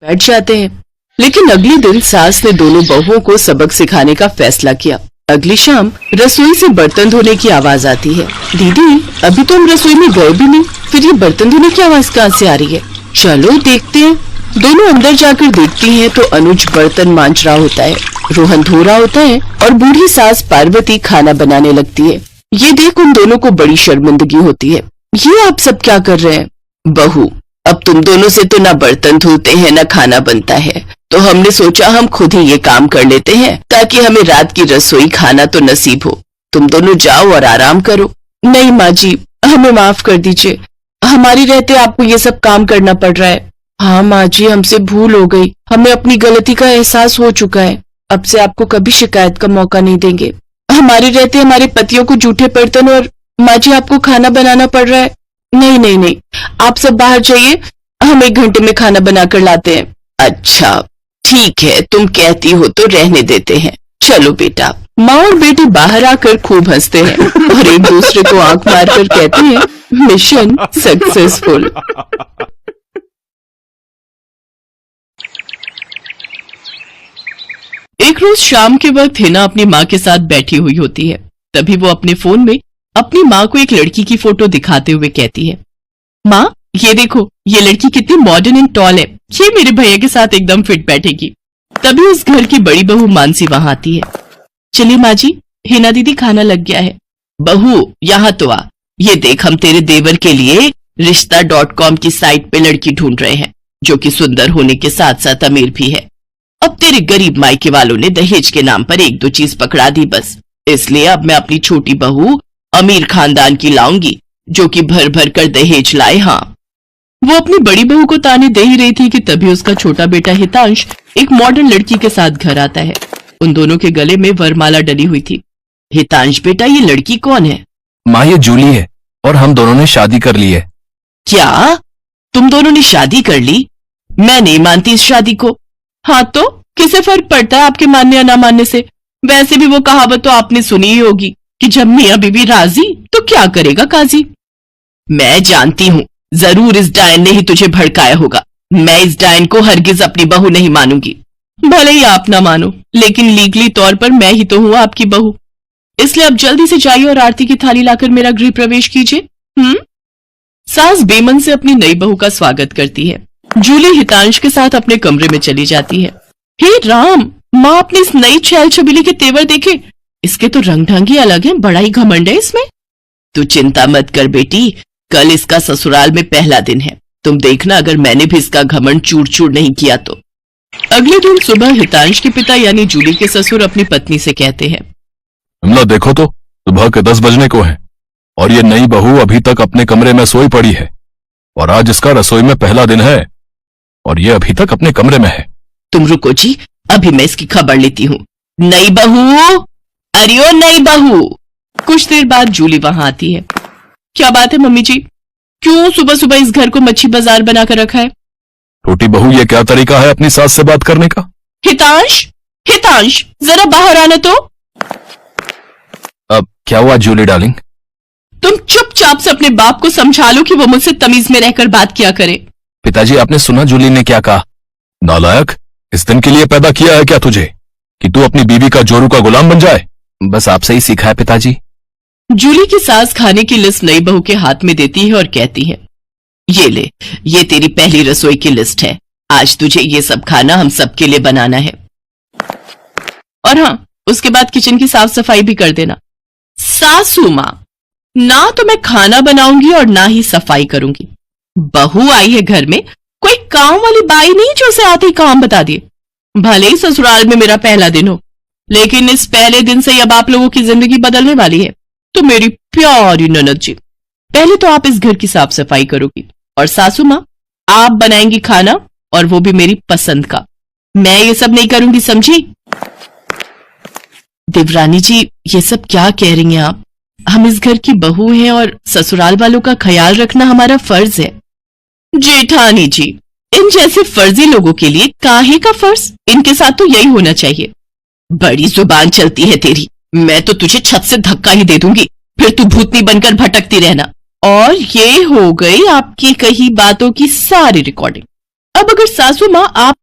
बैठ जाते हैं। लेकिन अगले दिन सास ने दोनों बहुओं को सबक सिखाने का फैसला किया। अगली शाम रसोई से बर्तन धोने की आवाज आती है। दीदी, अभी तो हम रसोई में गए भी नहीं, फिर ये बर्तन धोने की आवाज कहाँ से आ रही है? चलो देखते हैं। दोनों अंदर जाकर देखती हैं तो अनुज बर्तन मांज रहा होता है, रोहन धो रहा होता है और बूढ़ी सास पार्वती खाना बनाने लगती है। ये देख उन दोनों को बड़ी शर्मिंदगी होती है। ये आप सब क्या कर रहे हैं? बहू, अब तुम दोनों से तो ना बर्तन धुलते हैं ना खाना बनता है, तो हमने सोचा हम खुद ही ये काम कर लेते हैं ताकि हमें रात की रसोई खाना तो नसीब हो। तुम दोनों जाओ और आराम करो। नहीं माँ जी, हमें माफ कर दीजिए, हमारी रहते आपको ये सब काम करना पड़ रहा है। हाँ माँ जी, हमसे भूल हो गई, हमें अपनी गलती का एहसास हो चुका है। अब से आपको कभी शिकायत का मौका नहीं देंगे। हमारे रहते हमारे पतियों को जूठे बर्तन और माँ जी आपको खाना बनाना पड़ रहा है। नहीं नहीं नहीं, आप सब बाहर जाइए, हम 1 घंटे में खाना बनाकर लाते हैं। अच्छा ठीक है, तुम कहती हो तो रहने देते हैं। चलो बेटा। माँ और बेटी बाहर आकर खूब हंसते हैं और एक दूसरे को आंख मारकर कहते हैं, मिशन सक्सेसफुल। एक रोज शाम के वक्त हिना अपनी माँ के साथ बैठी हुई होती है। तभी वो अपने फोन में अपनी माँ को एक लड़की की फोटो दिखाते हुए कहती है, माँ ये देखो, ये लड़की कितनी मॉडर्न एंड टॉल है, ये मेरे भैया के साथ एकदम फिट बैठेगी। तभी उस घर की बड़ी बहू मानसी वहां आती है। चलिए माँ जी, हिना दीदी खाना लग गया है। बहू यहाँ तो आ, ये देख हम तेरे देवर के लिए रिश्ता.com की साइट पे लड़की ढूंढ रहे हैं जो कि सुंदर होने के साथ साथ अमीर भी है। अब तेरे गरीब मायके वालों ने दहेज के नाम पर 1-2 चीज पकड़ा दी बस, इसलिए अब मैं अपनी छोटी बहू अमीर खानदान की लाऊंगी जो कि भर भर कर दहेज लाए। हाँ, वो अपनी बड़ी बहू को ताने दे ही रही थी कि तभी उसका छोटा बेटा हितांश एक मॉडर्न लड़की के साथ घर आता है। उन दोनों के गले में वरमाला डली हुई थी। हितांश बेटा, ये लड़की कौन है? माँ ये जूली है और हम दोनों ने शादी कर ली है। क्या तुम दोनों ने शादी कर ली? मैं नहीं मानती इस शादी को। हाँ तो किसे फर्क पड़ता है आपके मानने या ना मानने से? वैसे भी वो कहावत तो आपने सुनी ही होगी कि जब मियाँ बीवी राजी तो क्या करेगा काजी। मैं जानती हूँ, जरूर इस डायन ने ही तुझे भड़काया होगा। मैं इस डायन को हरगिज अपनी बहू नहीं मानूंगी। भले ही आप ना मानो, लेकिन लीगली तौर पर मैं ही तो हूँ आपकी बहू। इसलिए अब जल्दी से जाइए और आरती की थाली लाकर मेरा गृह प्रवेश कीजिए। सास बेमन से अपनी नई बहू का स्वागत करती है। जूली हितांश के साथ अपने कमरे में चली जाती है। हे राम, माँ अपनी इस नई छैल छबीली के तेवर देखे, इसके तो रंग ढंग ही अलग है, बड़ा ही घमंड है इसमें। तू चिंता मत कर बेटी, कल इसका ससुराल में पहला दिन है, तुम देखना अगर मैंने भी इसका घमंड चूर चूर नहीं किया तो। अगले दिन सुबह हितांश के पिता यानी जूली के ससुर अपनी पत्नी से कहते हैं, विमला देखो तो सुबह के 10 बजने को है और ये नई बहू अभी तक अपने कमरे में सोई पड़ी है और आज इसका रसोई में पहला दिन है और ये अभी तक अपने कमरे में है। तुम रुको जी, अभी मैं इसकी खबर लेती हूँ। नई बहू, अरे ओ नई बहू। कुछ देर बाद जूली वहां आती है। क्या बात है मम्मी जी, क्यों सुबह सुबह इस घर को मच्छी बाजार बनाकर रखा है? छोटी बहू, ये क्या तरीका है अपनी सास से बात करने का? हितांश, हितांश जरा बाहर आना तो। अब क्या हुआ जूली डार्लिंग? तुम चुपचाप से अपने बाप को समझा लो कि वो मुझसे तमीज में रहकर बात किया करे। पिताजी, आपने सुना जूली ने क्या कहा? नालायक, इस दिन के लिए पैदा किया है क्या तुझे कि तू अपनी बीवी का जोरू का गुलाम बन जाए? बस आपसे ही सीखा है पिताजी। जूली की सास खाने की लिस्ट नई बहू के हाथ में देती है और कहती है, ये ले, ये तेरी पहली रसोई की लिस्ट है, आज तुझे ये सब खाना हम सबके लिए बनाना है। और हाँ, उसके बाद किचन की साफ सफाई भी कर देना। सासू माँ, ना तो मैं खाना बनाऊंगी और ना ही सफाई करूंगी। बहू आई है घर में, कोई काम वाली बाई नहीं जो उसे आते ही काम बता दिए। भले ही ससुराल में मेरा पहला दिन हो, लेकिन इस पहले दिन से अब आप लोगों की जिंदगी बदलने वाली है। तो मेरी प्यारी ननद जी, पहले तो आप इस घर की साफ सफाई करोगी और सासू माँ आप बनाएंगी खाना, और वो भी मेरी पसंद का। मैं ये सब नहीं करूंगी, समझी? देवरानी जी, ये सब क्या कह रही हैं आप? हम इस घर की बहू हैं और ससुराल वालों का ख्याल रखना हमारा फर्ज है। जेठानी जी, इन जैसे फर्जी लोगों के लिए काहे का फर्ज? इनके साथ तो यही होना चाहिए। बड़ी जुबान चलती है तेरी, मैं तो तुझे छत से धक्का ही दे दूंगी, फिर तू भूतनी बनकर भटकती रहना। और ये हो गई आपकी कही बातों की सारी रिकॉर्डिंग। अब अगर सासू माँ आप